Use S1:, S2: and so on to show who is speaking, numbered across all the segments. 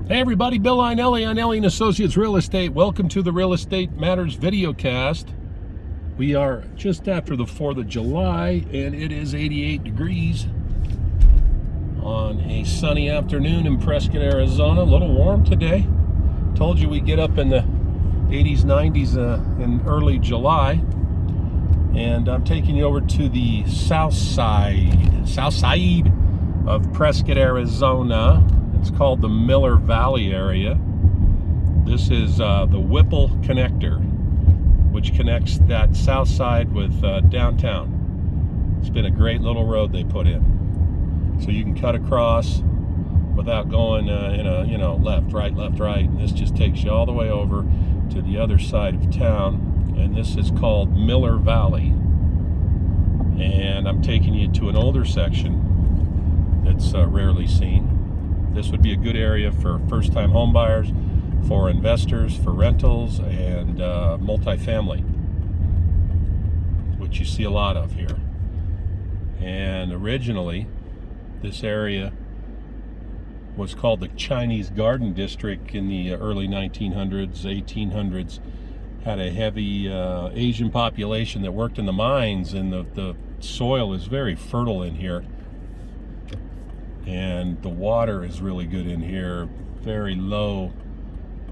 S1: Hey everybody, Bill Einelli on Ellie & Associates Real Estate. Welcome to the Real Estate Matters videocast. We are just after the 4th of July and it is 88 degrees on a sunny afternoon in Prescott, Arizona. A little warm today. Told you we'd get up in the 80s, 90s in early July. And I'm taking you over to the south side of Prescott, Arizona. It's called the Miller Valley area. This is the Whipple Connector, which connects that south side with downtown. It's been a great little road they put in. So you can cut across without going in a left, right. And this just takes you all the way over to the other side of town. And this is called Miller Valley. And I'm taking you to an older section that's rarely seen. This would be a good area for first-time home buyers, for investors, for rentals, and multifamily, which you see a lot of here. And originally, this area was called the Chinese Garden District in the early 1900s, 1800s. Had a heavy Asian population that worked in the mines, and the soil is very fertile in here. And the water is really good in here, very low.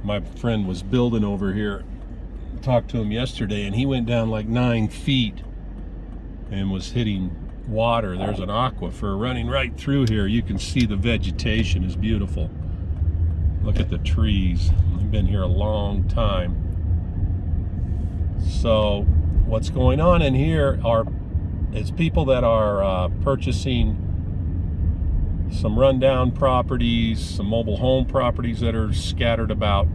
S1: My friend was building over here, talked to him yesterday, and he went down like 9 feet and was hitting water. There's an aquifer running right through here. You can see the vegetation is beautiful. Look at the trees. I've been here a long time. So what's going on in here is people that are purchasing some rundown properties, some mobile home properties that are scattered about,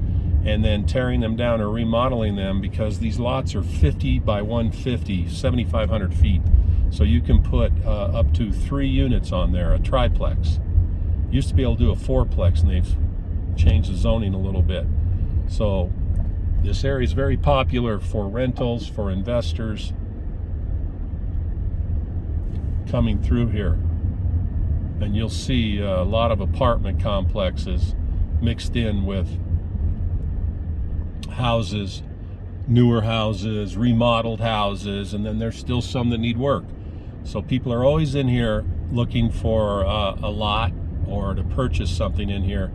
S1: and then tearing them down or remodeling them, because these lots are 50 by 150, 7,500 feet. So you can put up to 3 units on there, a triplex. Used to be able to do a fourplex, and they've changed the zoning a little bit. So this area is very popular for rentals, for investors coming through here. And you'll see a lot of apartment complexes mixed in with houses, newer houses, remodeled houses, and then there's still some that need work. So people are always in here looking for a lot or to purchase something in here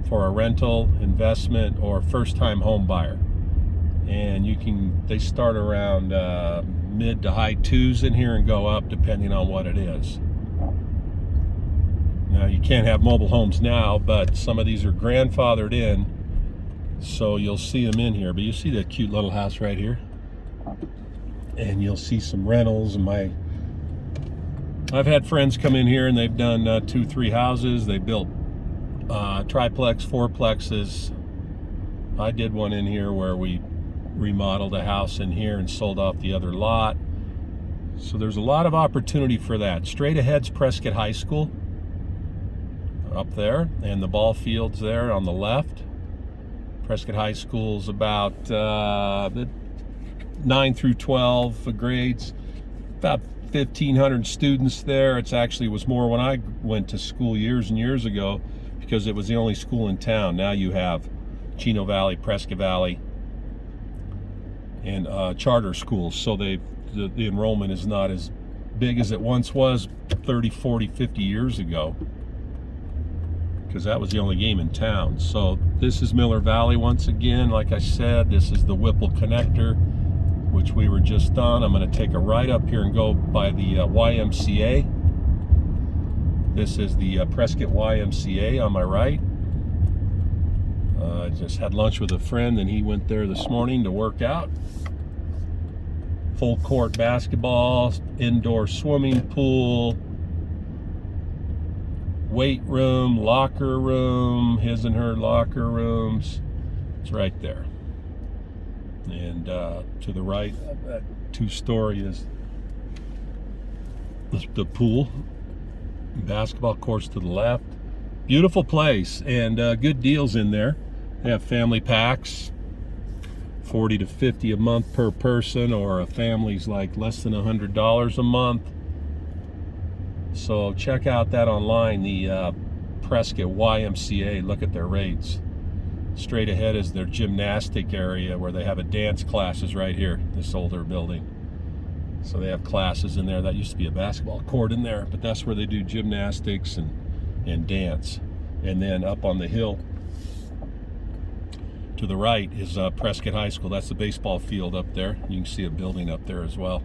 S1: for a rental, investment, or first-time home buyer. And they start around mid to high 2s in here and go up depending on what it is. Now, you can't have mobile homes now, but some of these are grandfathered in, so you'll see them in here. But you see that cute little house right here, and you'll see some rentals. And I've had friends come in here and they've done 2-3 houses. They built triplex, fourplexes. I did one in here where we remodeled a house in here and sold off the other lot. So there's a lot of opportunity for that. Straight ahead's Prescott High School up there, and the ball field's there on the left. Prescott High School's about 9 through 12 grades, about 1,500 students there. It actually was more when I went to school years and years ago, because it was the only school in town. Now you have Chino Valley, Prescott Valley, and charter schools. So the enrollment is not as big as it once was 30, 40, 50 years ago, because that was the only game in town. So this is Miller Valley once again. Like I said, this is the Whipple Connector, which we were just on. I'm going to take a right up here and go by the YMCA. This is the Prescott YMCA on my right. I just had lunch with a friend, and he went there this morning to work out. Full court basketball, indoor swimming pool, weight room, locker room, his and her locker rooms. It's right there. And to the right, that 2-story is the pool. Basketball courts to the left. Beautiful place, and good deals in there. They have family packs, $40 to $50 a month per person, or a family's like less than $100 a month. So check out that online. The Prescott YMCA. Look at their rates. Straight ahead is their gymnastic area where they have a dance classes right here, this older building. So they have classes in there. That used to be a basketball court in there, but that's where they do gymnastics and dance. And then up on the hill to the right is Prescott High School. That's the baseball field up there. You can see a building up there as well.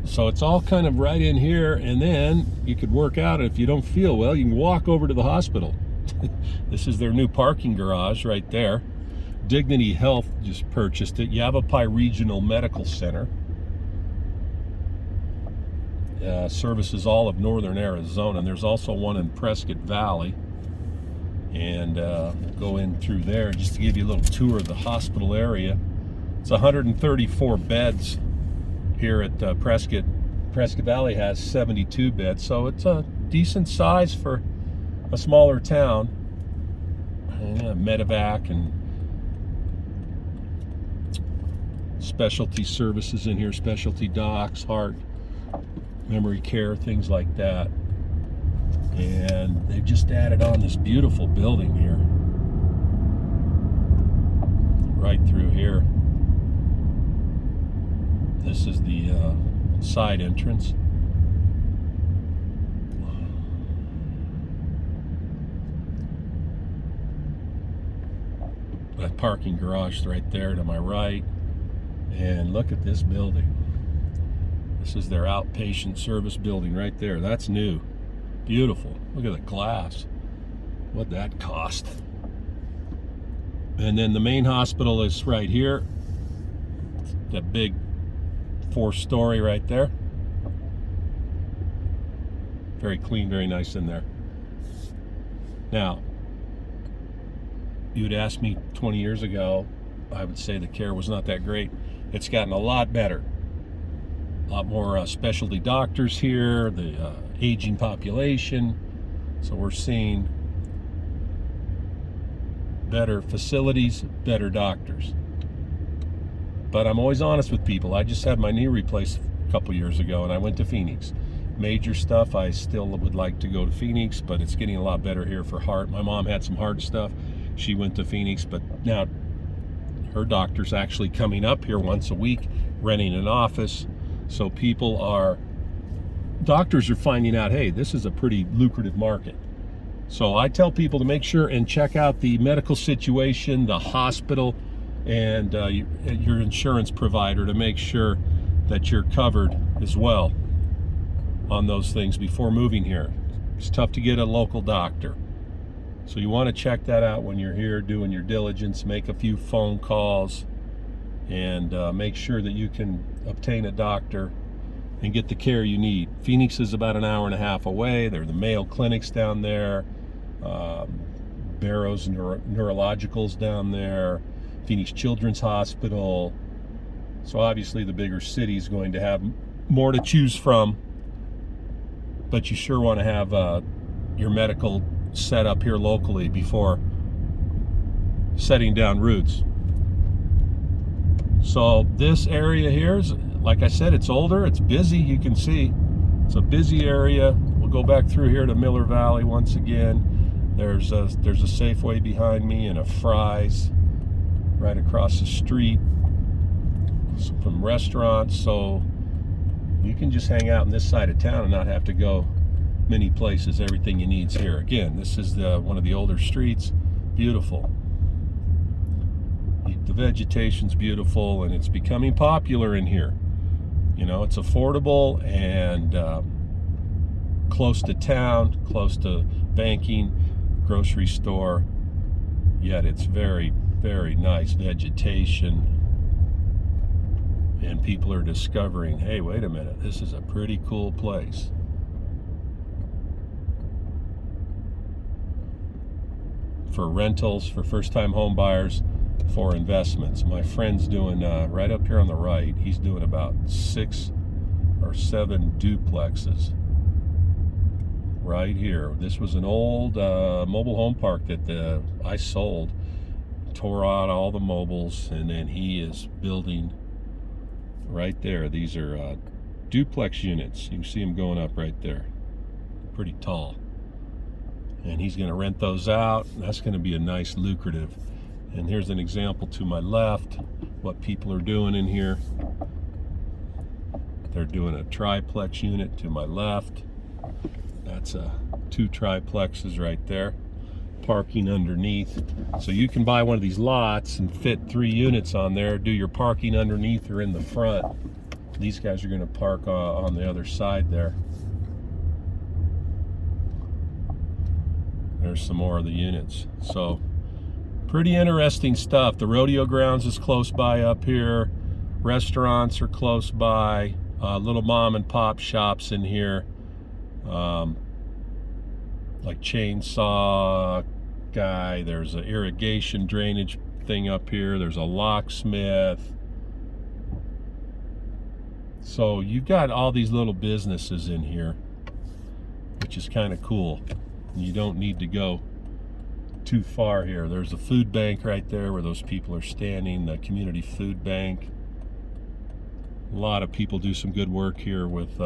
S1: So it's all kind of right in here, and then you could work out. If you don't feel well, you can walk over to the hospital. This is their new parking garage right there. Dignity Health just purchased it. Yavapai Regional Medical Center. Services all of northern Arizona. And there's also one in Prescott Valley. And go in through there just to give you a little tour of the hospital area. It's 134 beds here at Prescott. Prescott Valley has 72 beds, so it's a decent size for a smaller town. Medevac and specialty services in here, specialty docs, heart, memory care, things like that. And they've just added on this beautiful building here, right through here. This is the side entrance. That parking garage right there to my right. And look at this building. This is their outpatient service building right there. That's new. Beautiful. Look at the glass. What'd that cost? And then the main hospital is right here. That big 4-story right there. Very clean, very nice in there. Now, you would ask me 20 years ago, I would say the care was not that great. It's gotten a lot better. A lot more specialty doctors here, the aging population. So we're seeing better facilities, better doctors. But I'm always honest with people. I just had my knee replaced a couple years ago, and I went to Phoenix. Major stuff, I still would like to go to Phoenix, but it's getting a lot better here for heart. My mom had some heart stuff. She went to Phoenix, but now her doctor's actually coming up here once a week, renting an office. So doctors are finding out, hey, this is a pretty lucrative market. So I tell people to make sure and check out the medical situation, the hospital, and your insurance provider to make sure that you're covered as well on those things before moving here. It's tough to get a local doctor. So you want to check that out when you're here doing your diligence, make a few phone calls, and make sure that you can obtain a doctor and get the care you need. Phoenix is about an hour and a half away. There are the Mayo clinics down there, Barrows Neurologicals down there, Phoenix Children's Hospital. So obviously the bigger city is going to have more to choose from, but you sure want to have your medical set up here locally before setting down roots. So this area here is, like I said, it's older, it's busy. You can see it's a busy area. We'll go back through here to Miller Valley once again. There's a Safeway behind me and a Fry's right across the street. Some restaurants, so you can just hang out in this side of town and not have to go many places. Everything you need's here. Again, this is one of the older streets. Beautiful. The vegetation's beautiful, and it's becoming popular in here. You know, it's affordable and close to town, close to banking, grocery store, yet it's very, very nice vegetation. And people are discovering, hey, wait a minute, this is a pretty cool place. For rentals, for first-time home buyers, for investments. My friend's doing, right up here on the right, he's doing about 6 or 7 duplexes right here. This was an old mobile home park that I sold, tore out all the mobiles, and then he is building right there. These are duplex units. You can see them going up right there. pretty tall. And he's going to rent those out. That's going to be a nice lucrative. And here's an example to my left, what people are doing in here. They're doing a triplex unit to my left. That's 2 triplexes right there, parking underneath. So you can buy one of these lots and fit 3 units on there, do your parking underneath or in the front. These guys are going to park on the other side there. There's some more of the units. So pretty interesting stuff. The rodeo grounds is close by up here. Restaurants are close by. Little mom and pop shops in here. Like chainsaw guy. There's an irrigation drainage thing up here. There's a locksmith. So you've got all these little businesses in here, which is kind of cool. You don't need to go too far here. There's a food bank right there where those people are standing, the community food bank. A lot of people do some good work here with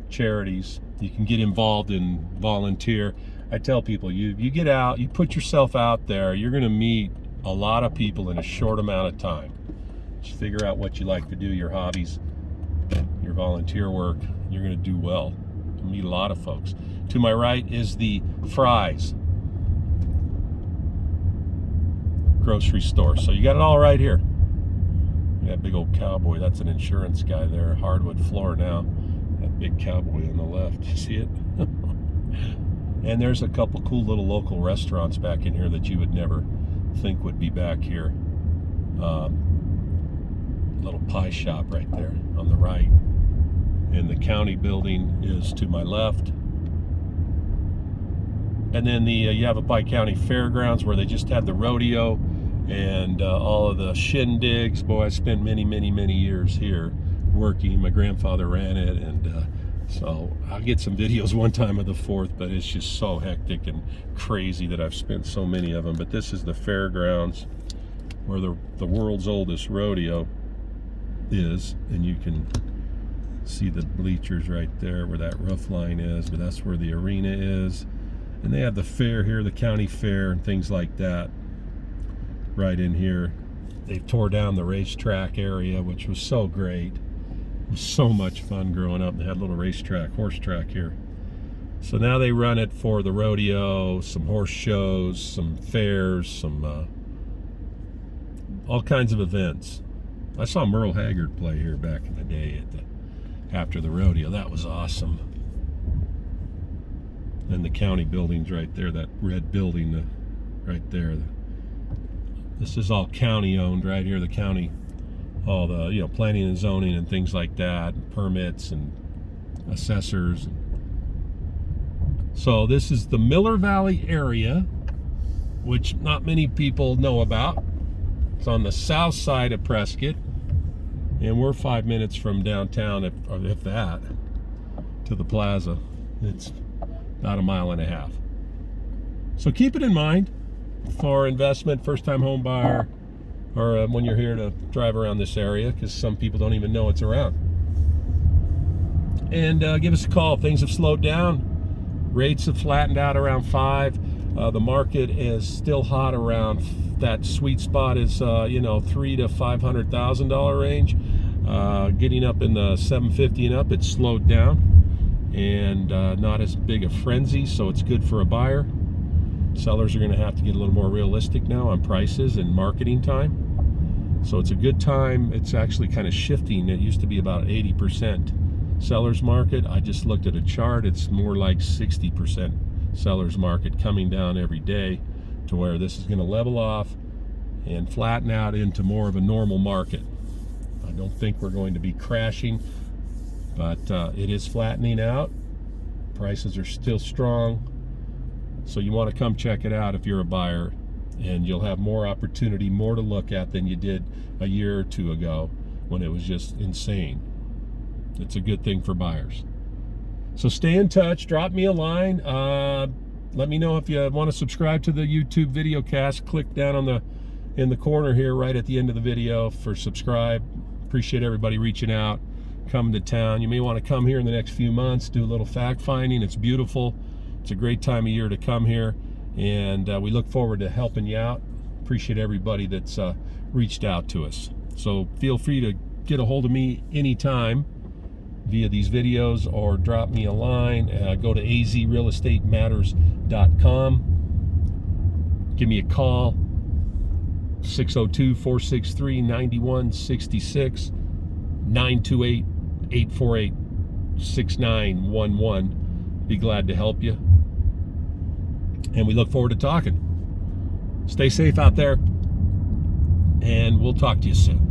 S1: charities. You can get involved and volunteer. I tell people, you get out, you put yourself out there, you're going to meet a lot of people in a short amount of time. Just figure out what you like to do, your hobbies, your volunteer work. You're going to do well. You'll meet a lot of folks. To my right is the Fry's grocery store. So you got it all right here. That big old cowboy, that's an insurance guy there, hardwood floor now. That big cowboy on the left, you see it? And there's a couple cool little local restaurants back in here that you would never think would be back here. Little pie shop right there on the right. And the county building is to my left. And then you have a Pike County Fairgrounds where they just had the rodeo and all of the shindigs. Boy, I spent many, many, many years here working. My grandfather ran it, and so I'll get some videos one time of the 4th, but it's just so hectic and crazy that I've spent so many of them. But this is the fairgrounds where the world's oldest rodeo is, and you can see the bleachers right there where that roof line is, but that's where the arena is. And they have the fair here, the county fair and things like that right in here. They tore down the racetrack area, which was so great. It was so much fun growing up. They had a little racetrack, horse track here. So now they run it for the rodeo, some horse shows, some fairs, some all kinds of events. I saw Merle Haggard play here back in the day after the rodeo. That was awesome. And the county building's right there, that red building right there. This is all county owned right here, the county, all the planning and zoning and things like that, and permits and assessors. So this is the Miller Valley area, which not many people know about. It's on the south side of Prescott, and we're 5 minutes from downtown, if that, to the plaza. It's about 1.5 miles. So keep it in mind for investment, first-time home buyer, or when you're here to drive around this area, because some people don't even know it's around. And give us a call. Things have slowed down. Rates have flattened out around 5. The market is still hot around that sweet spot is $300,000 to $500,000 range. Getting up in the $750,000 and up, it's slowed down. And not as big a frenzy, so it's good for a buyer. Sellers are going to have to get a little more realistic now on prices and marketing time. So it's a good time. It's actually kind of shifting. It used to be about 80% seller's market. I just looked at a chart. It's more like 60% seller's market, coming down every day to where this is going to level off and flatten out into more of a normal market. I don't think we're going to be crashing, but it is flattening out. Prices are still strong, so you want to come check it out if you're a buyer, and you'll have more opportunity, more to look at than you did a year or two ago when it was just insane. It's a good thing for buyers. So stay in touch, drop me a line, let me know if you want to subscribe to the YouTube video cast. Click down in the corner here right at the end of the video for subscribe. Appreciate everybody reaching out, come to town. You may want to come here in the next few months, do a little fact finding. It's beautiful. It's a great time of year to come here, and we look forward to helping you out. Appreciate everybody that's reached out to us. So feel free to get a hold of me anytime via these videos, or drop me a line. Go to azrealestatematters.com. Give me a call, 602-463-9166, 928-848-6911. Be glad to help you. And we look forward to talking. Stay safe out there, and we'll talk to you soon.